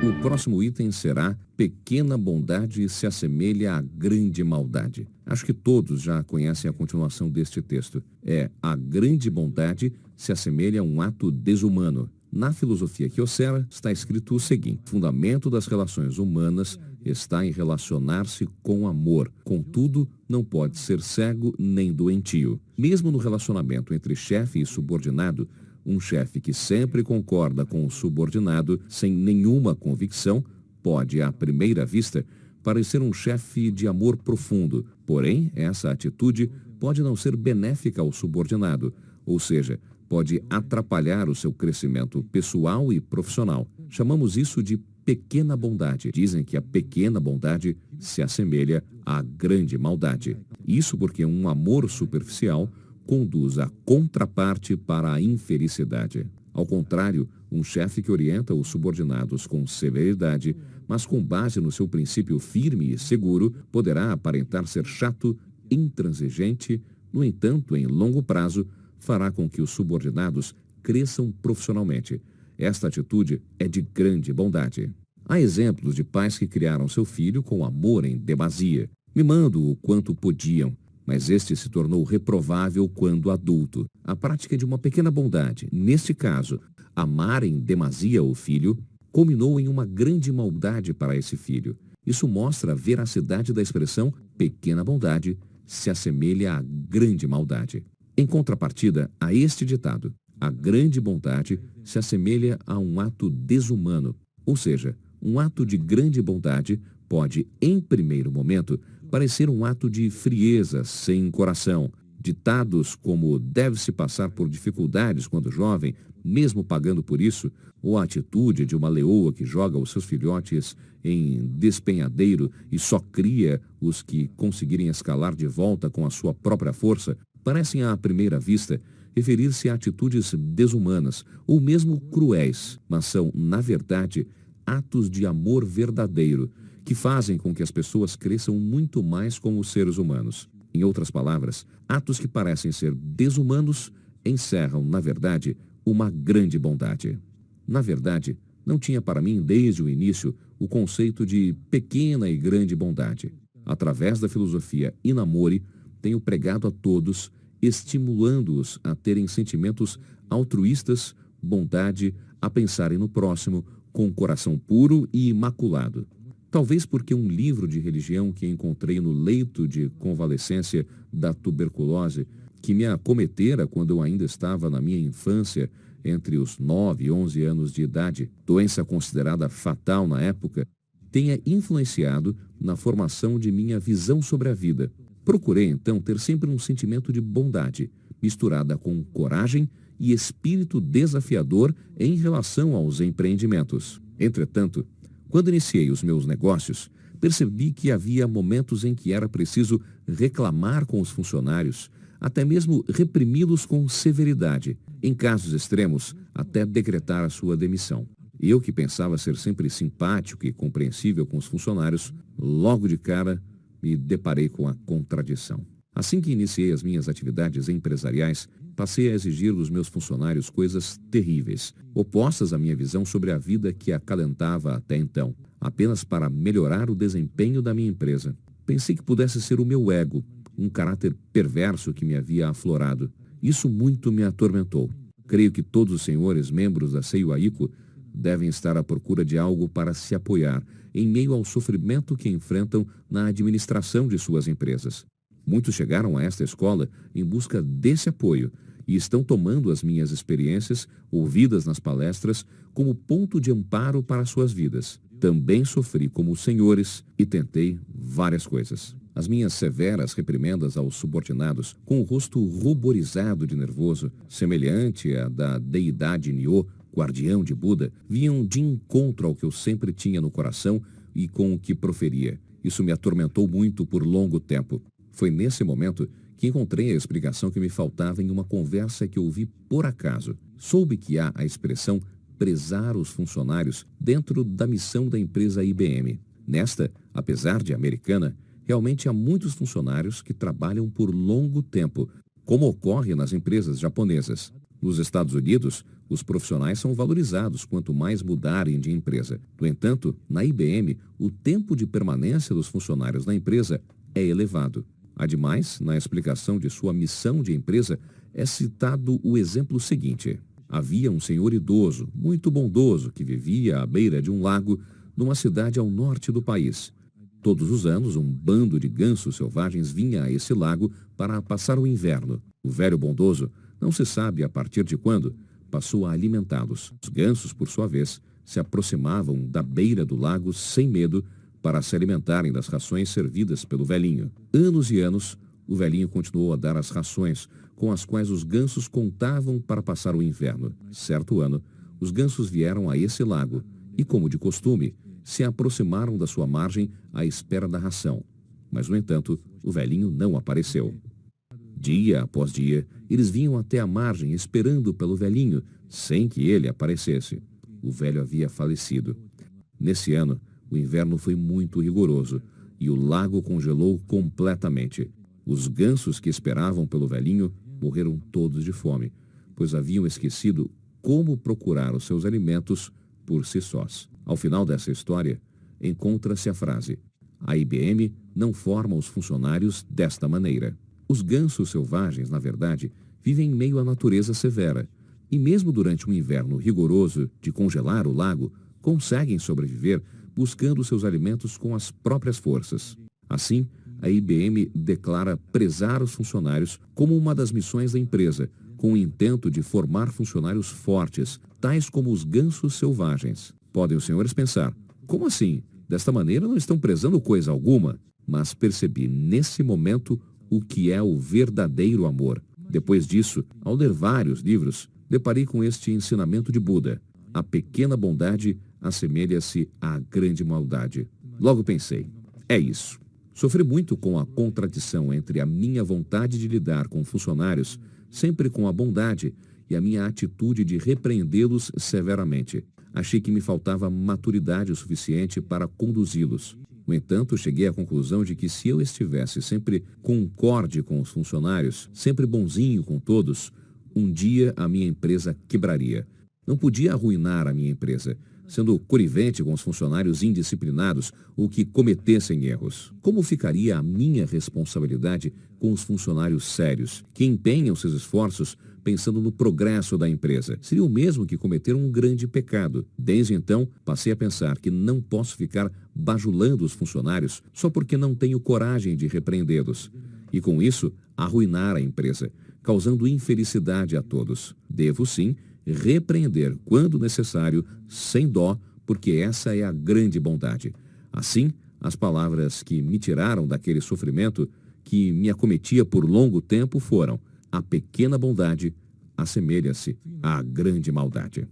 O próximo item será: pequena bondade se assemelha à grande maldade. Acho que todos já conhecem a continuação deste texto. A grande bondade se assemelha a um ato desumano. Na filosofia Kyocera está escrito o seguinte: o fundamento das relações humanas está em relacionar-se com amor. Contudo, não pode ser cego nem doentio. Mesmo no relacionamento entre chefe e subordinado, um chefe que sempre concorda com o subordinado sem nenhuma convicção pode, à primeira vista, parecer um chefe de amor profundo. Porém, essa atitude pode não ser benéfica ao subordinado, ou seja, pode atrapalhar o seu crescimento pessoal e profissional. Chamamos isso de pequena bondade. Dizem que a pequena bondade se assemelha à grande maldade. Isso porque um amor superficial conduz a contraparte para a infelicidade. Ao contrário, um chefe que orienta os subordinados com severidade, mas com base no seu princípio firme e seguro, poderá aparentar ser chato, intransigente. No entanto, em longo prazo, fará com que os subordinados cresçam profissionalmente. Esta atitude é de grande bondade. Há exemplos de pais que criaram seu filho com amor em demasia, mimando-o quanto podiam, mas este se tornou reprovável quando adulto. A prática de uma pequena bondade, neste caso, amar em demasia o filho, culminou em uma grande maldade para esse filho. Isso mostra a veracidade da expressão pequena bondade se assemelha à grande maldade. Em contrapartida a este ditado, a grande bondade se assemelha a um ato desumano, ou seja, um ato de grande bondade pode, em primeiro momento, parecer um ato de frieza, sem coração. Ditados como deve-se passar por dificuldades quando jovem, mesmo pagando por isso, ou a atitude de uma leoa que joga os seus filhotes em despenhadeiro e só cria os que conseguirem escalar de volta com a sua própria força, parecem à primeira vista referir-se a atitudes desumanas ou mesmo cruéis, mas são, na verdade, atos de amor verdadeiro, que fazem com que as pessoas cresçam muito mais como seres humanos. Em outras palavras, atos que parecem ser desumanos encerram, na verdade, uma grande bondade. Na verdade, não tinha para mim, desde o início, o conceito de pequena e grande bondade. Através da filosofia Inamori, tenho pregado a todos, estimulando-os a terem sentimentos altruístas, bondade, a pensarem no próximo, com um coração puro e imaculado. Talvez porque um livro de religião que encontrei no leito de convalescência da tuberculose, que me acometera quando eu ainda estava na minha infância, entre os 9 e 11 anos de idade, doença considerada fatal na época, tenha influenciado na formação de minha visão sobre a vida. Procurei, então, ter sempre um sentimento de bondade, misturada com coragem e espírito desafiador em relação aos empreendimentos. Entretanto, quando iniciei os meus negócios, percebi que havia momentos em que era preciso reclamar com os funcionários, até mesmo reprimi-los com severidade, em casos extremos, até decretar a sua demissão. Eu, que pensava ser sempre simpático e compreensível com os funcionários, logo de cara me deparei com a contradição. Assim que iniciei as minhas atividades empresariais, passei a exigir dos meus funcionários coisas terríveis, opostas à minha visão sobre a vida que acalentava até então, apenas para melhorar o desempenho da minha empresa. Pensei que pudesse ser o meu ego, um caráter perverso que me havia aflorado. Isso muito me atormentou. Creio que todos os senhores membros da Seiyu Aiko devem estar à procura de algo para se apoiar em meio ao sofrimento que enfrentam na administração de suas empresas. Muitos chegaram a esta escola em busca desse apoio e estão tomando as minhas experiências, ouvidas nas palestras, como ponto de amparo para suas vidas. Também sofri como os senhores e tentei várias coisas. As minhas severas reprimendas aos subordinados, com o rosto ruborizado de nervoso, semelhante à da deidade Nyo, guardião de Buda, vinham de encontro ao que eu sempre tinha no coração e com o que proferia. Isso me atormentou muito por longo tempo. Foi nesse momento que encontrei a explicação que me faltava em uma conversa que ouvi por acaso. Soube que há a expressão prezar os funcionários dentro da missão da empresa IBM. Nesta, apesar de americana, realmente há muitos funcionários que trabalham por longo tempo, como ocorre nas empresas japonesas. Nos Estados Unidos, Os profissionais são valorizados quanto mais mudarem de empresa. No entanto, na IBM, o tempo de permanência dos funcionários na empresa é elevado. Ademais, na explicação de sua missão de empresa, é citado o exemplo seguinte. Havia um senhor idoso, muito bondoso, que vivia à beira de um lago numa cidade ao norte do país. Todos os anos, um bando de gansos selvagens vinha a esse lago para passar o inverno. O velho bondoso, não se sabe a partir de quando, passou a alimentá-los. Os gansos, por sua vez, se aproximavam da beira do lago sem medo para se alimentarem das rações servidas pelo velhinho. Anos e anos, o velhinho continuou a dar as rações com as quais os gansos contavam para passar o inverno. Certo ano, os gansos vieram a esse lago e, como de costume, se aproximaram da sua margem à espera da ração. Mas, no entanto, o velhinho não apareceu. Dia após dia, eles vinham até a margem esperando pelo velhinho, sem que ele aparecesse. O velho havia falecido. Nesse ano, o inverno foi muito rigoroso e o lago congelou completamente. Os gansos que esperavam pelo velhinho morreram todos de fome, pois haviam esquecido como procurar os seus alimentos por si sós. Ao final dessa história, encontra-se a frase: a IBM não forma os funcionários desta maneira. Os gansos selvagens, na verdade, vivem em meio à natureza severa, e mesmo durante um inverno rigoroso de congelar o lago, conseguem sobreviver buscando seus alimentos com as próprias forças. Assim, a IBM declara prezar os funcionários como uma das missões da empresa, com o intento de formar funcionários fortes, tais como os gansos selvagens. Podem os senhores pensar, como assim? Desta maneira não estão prezando coisa alguma? Mas percebi nesse momento o que é o verdadeiro amor. Depois disso, ao ler vários livros, deparei com este ensinamento de Buda. A pequena bondade assemelha-se à grande maldade. Logo pensei, é isso. Sofri muito com a contradição entre a minha vontade de lidar com funcionários, sempre com a bondade, e a minha atitude de repreendê-los severamente. Achei que me faltava maturidade o suficiente para conduzi-los. No entanto, cheguei à conclusão de que se eu estivesse sempre concorde com os funcionários, sempre bonzinho com todos, um dia a minha empresa quebraria. Não podia arruinar a minha empresa, sendo conivente com os funcionários indisciplinados ou que cometessem erros. Como ficaria a minha responsabilidade com os funcionários sérios, que empenham seus esforços pensando no progresso da empresa? Seria o mesmo que cometer um grande pecado. Desde então, passei a pensar que não posso ficar bajulando os funcionários só porque não tenho coragem de repreendê-los. E com isso, arruinar a empresa, causando infelicidade a todos. Devo, sim, repreender quando necessário, sem dó, porque essa é a grande bondade. Assim, as palavras que me tiraram daquele sofrimento que me acometia por longo tempo foram: a pequena bondade assemelha-se à grande maldade.